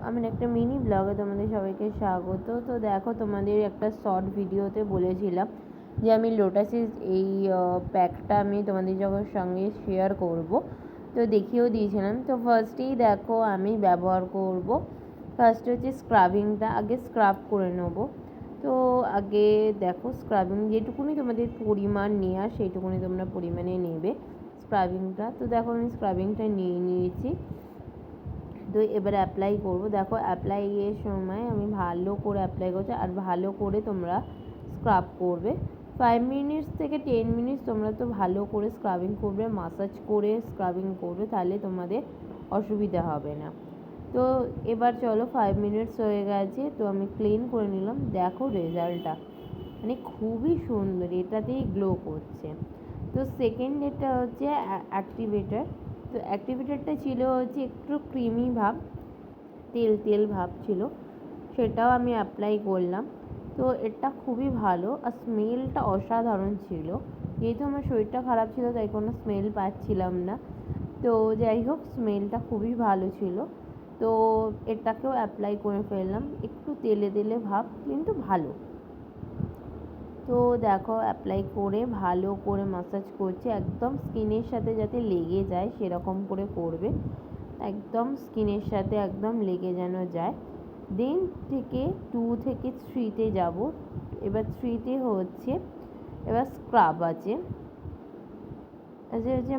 আমার একটা মিনি ব্লগে তোমাদের সবাইকে স্বাগত। তো দেখো, তোমাদের একটা শর্ট ভিডিওতে বলেছিলাম যে আমি লোটাসের এই প্যাকটা আমি তোমাদের সঙ্গে শেয়ার করব, তো দেখিয়েও দিয়েছিলাম। তো ফার্স্টেই দেখো আমি ব্যবহার করব, ফার্স্ট হচ্ছে স্ক্রাবিংটা, আগে স্ক্রাব করে নেবো। তো আগে দেখো স্ক্রাবিং যেটুকুনি তোমাদের পরিমাণ নেওয়া সেইটুকুনি তোমরা পরিমাণে নেবে স্ক্রাবিংটা। তো দেখো আমি স্ক্রাবিংটা নিয়ে নিয়েছি। তো এবার অ্যাপ্লাই করব। দেখো অ্যাপ্লাইয়ের সময় আমি ভালো করে অ্যাপ্লাই করছি, আর ভালো করে তোমরা স্ক্রাব করবে। 5 মিনিটস থেকে 10 মিনিটস তোমরা তো ভালো করে স্ক্রাবিং করবে, মাসাজ করে স্ক্রাবিং করবে, তাহলে তোমাদের অসুবিধা হবে না। তো এবার চলো 5 মিনিটস হয়ে গেছে, তো আমি ক্লিন করে নিলাম। দেখো রেজাল্টটা মানে খুবই সুন্দর, এটাতেই গ্লো করছে। তো সেকেন্ড এটা হচ্ছে অ্যাক্টিভেটার। তো অ্যাক্টিভেটারটা ছিল হচ্ছে একটু ক্রিমি ভাব, তেল তেল ভাব ছিল, সেটাও আমি অ্যাপ্লাই করলাম। তো এটা খুবই ভালো, আর স্মেলটা অসাধারণ ছিল। যেহেতু আমার শরীরটা খারাপ ছিল তাই কোনো স্মেল পাচ্ছিলাম না, তো যাই হোক স্মেলটা খুবই ভালো ছিল। তো এটাকেও অ্যাপ্লাই করে ফেললাম, একটু তেলে তেলে ভাব কিন্তু ভালো। তো দেখো অ্যাপ্লাই করে ভালো করে ম্যাসাজ করছে, একদম স্কিনের সাথে যাতে লেগে যায় সেরকম করে করবে, একদম স্কিনের সাথে একদম লেগে যেন যায়। দেন থেকে 2 থেকে 3-তে যাব। এবার 3-তে হচ্ছে এবার স্ক্রাব আছে, যে